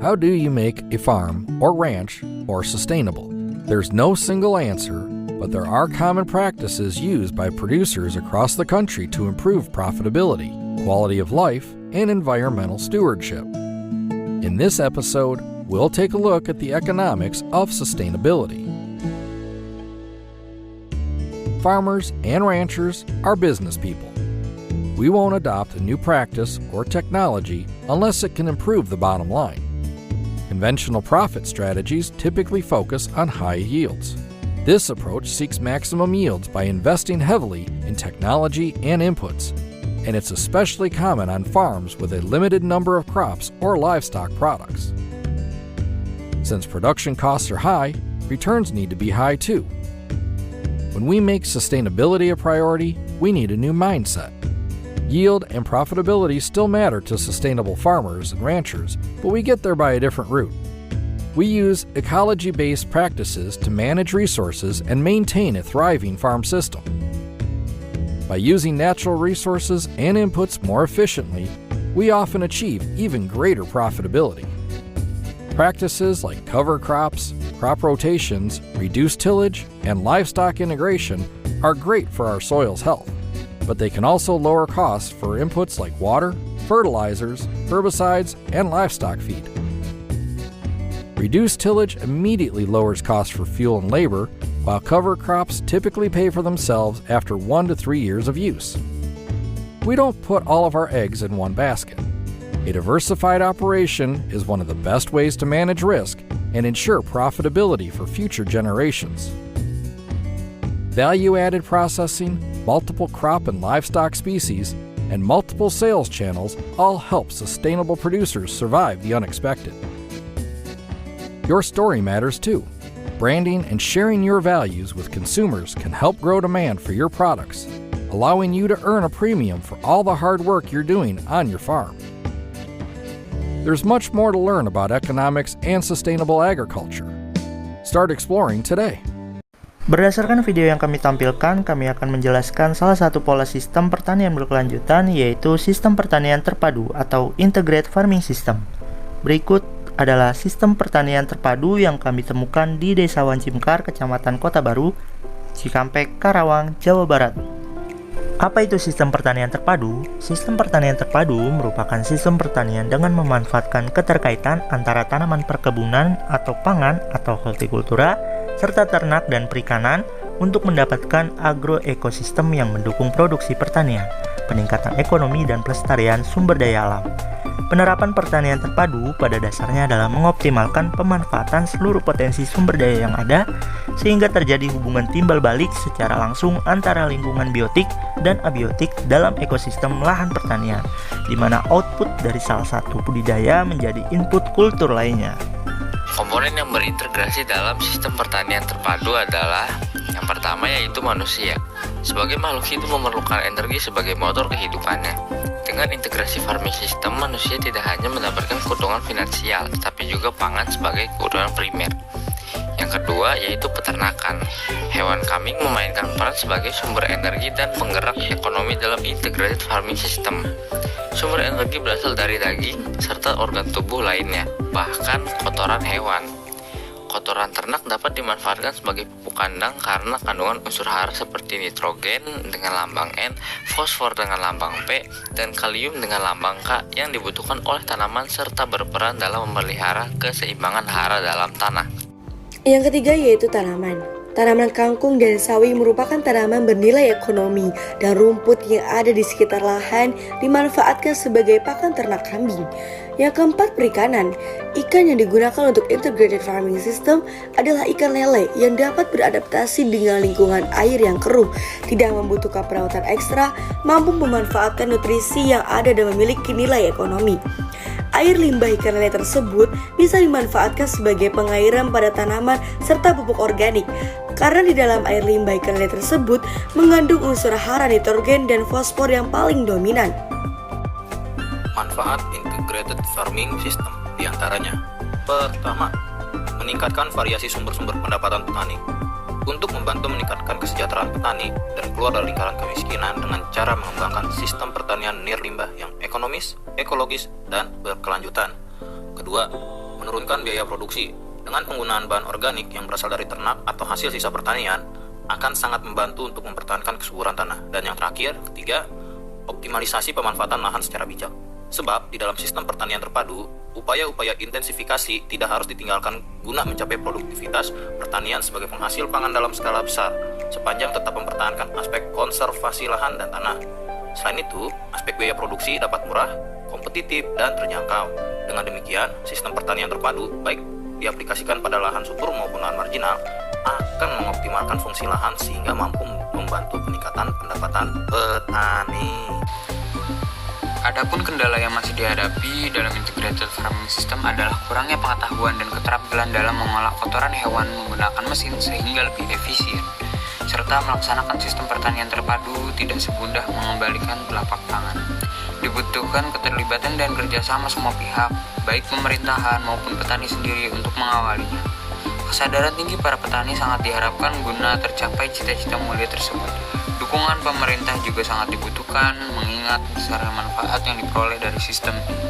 How do you make a farm or ranch more sustainable? There's no single answer, but there are common practices used by producers across the country to improve profitability, quality of life, and environmental stewardship. In this episode, we'll take a look at the economics of sustainability. Farmers and ranchers are business people. We won't adopt a new practice or technology unless it can improve the bottom line. Conventional profit strategies typically focus on high yields. This approach seeks maximum yields by investing heavily in technology and inputs, and it's especially common on farms with a limited number of crops or livestock products. Since production costs are high, returns need to be high too. When we make sustainability a priority, we need a new mindset. Yield and profitability still matter to sustainable farmers and ranchers, but we get there by a different route. We use ecology-based practices to manage resources and maintain a thriving farm system. By using natural resources and inputs more efficiently, we often achieve even greater profitability. Practices like cover crops, crop rotations, reduced tillage, and livestock integration are great for our soil's health, but they can also lower costs for inputs like water, fertilizers, herbicides, and livestock feed. Reduced tillage immediately lowers costs for fuel and labor, while cover crops typically pay for themselves after 1 to 3 years of use. We don't put all of our eggs in one basket. A diversified operation is one of the best ways to manage risk and ensure profitability for future generations. Value-added processing, multiple crop and livestock species, and multiple sales channels all help sustainable producers survive the unexpected. Your story matters too. Branding and sharing your values with consumers can help grow demand for your products, allowing you to earn a premium for all the hard work you're doing on your farm. There's much more to learn about economics and sustainable agriculture. Start exploring today. Berdasarkan video yang kami tampilkan, kami akan menjelaskan salah satu pola sistem pertanian berkelanjutan, yaitu sistem pertanian terpadu atau Integrated Farming System. Berikut adalah sistem pertanian terpadu yang kami temukan di Desa Wancimkar, Kecamatan Kota Baru, Cikampek, Karawang, Jawa Barat. Apa itu sistem pertanian terpadu? Sistem pertanian terpadu merupakan sistem pertanian dengan memanfaatkan keterkaitan antara tanaman perkebunan atau pangan atau hortikultura, serta ternak dan perikanan untuk mendapatkan agroekosistem yang mendukung produksi pertanian, peningkatan ekonomi dan pelestarian sumber daya alam. Penerapan pertanian terpadu pada dasarnya adalah mengoptimalkan pemanfaatan seluruh potensi sumber daya yang ada sehingga terjadi hubungan timbal balik secara langsung antara lingkungan biotik dan abiotik dalam ekosistem lahan pertanian, di mana output dari salah satu budidaya menjadi input kultur lainnya. Komponen yang berintegrasi dalam sistem pertanian terpadu adalah yang pertama yaitu manusia. Sebagai makhluk hidup memerlukan energi sebagai motor kehidupannya. Dengan integrasi farming system, manusia tidak hanya mendapatkan keuntungan finansial, tetapi juga pangan sebagai kebutuhan primer. Yang kedua yaitu peternakan. Hewan kambing memainkan peran sebagai sumber energi dan penggerak ekonomi dalam integrated farming system. Sumber energi berasal dari daging serta organ tubuh lainnya, bahkan kotoran hewan. Kotoran ternak dapat dimanfaatkan sebagai pupuk kandang karena kandungan unsur hara seperti nitrogen dengan lambang N, fosfor dengan lambang P, dan kalium dengan lambang K yang dibutuhkan oleh tanaman serta berperan dalam memelihara keseimbangan hara dalam tanah. Yang ketiga yaitu tanaman. Tanaman kangkung dan sawi merupakan tanaman bernilai ekonomi dan rumput yang ada di sekitar lahan dimanfaatkan sebagai pakan ternak kambing. Yang keempat, perikanan. Ikan yang digunakan untuk integrated farming system adalah ikan lele yang dapat beradaptasi dengan lingkungan air yang keruh, tidak membutuhkan perawatan ekstra, mampu memanfaatkan nutrisi yang ada dan memiliki nilai ekonomi. Air limbah ikan lele tersebut bisa dimanfaatkan sebagai pengairan pada tanaman serta pupuk organik, karena di dalam air limbah ikan lele tersebut mengandung unsur hara nitrogen dan fosfor yang paling dominan. Manfaat integrated farming system diantaranya: pertama, meningkatkan variasi sumber-sumber pendapatan petani untuk membantu meningkatkan kesejahteraan petani dan keluar dari lingkaran kemiskinan dengan cara mengembangkan sistem pertanian nirlimbah yang ekonomis, ekologis, dan berkelanjutan. Kedua, menurunkan biaya produksi. Dengan penggunaan bahan organik yang berasal dari ternak atau hasil sisa pertanian, akan sangat membantu untuk mempertahankan kesuburan tanah. Dan yang terakhir, ketiga, optimalisasi pemanfaatan lahan secara bijak. Sebab di dalam sistem pertanian terpadu, upaya-upaya intensifikasi tidak harus ditinggalkan guna mencapai produktivitas pertanian sebagai penghasil pangan dalam skala besar, sepanjang tetap mempertahankan aspek konservasi lahan dan tanah. Selain itu, aspek biaya produksi dapat murah, kompetitif, dan terjangkau. Dengan demikian, sistem pertanian terpadu, baik diaplikasikan pada lahan subur maupun lahan marginal, akan mengoptimalkan fungsi lahan sehingga mampu membantu peningkatan pendapatan petani. Adapun kendala yang masih dihadapi dalam integrated farming system adalah kurangnya pengetahuan dan keterampilan dalam mengolah kotoran hewan menggunakan mesin sehingga lebih efisien, serta melaksanakan sistem pertanian terpadu tidak semudah mengembalikan telapak tangan. Dibutuhkan keterlibatan dan kerjasama semua pihak, baik pemerintahan maupun petani sendiri untuk mengawalinya. Kesadaran tinggi para petani sangat diharapkan guna tercapai cita-cita mulia tersebut. Dukungan pemerintah juga sangat dibutuhkan mengingat besarnya manfaat yang diperoleh dari sistem ini.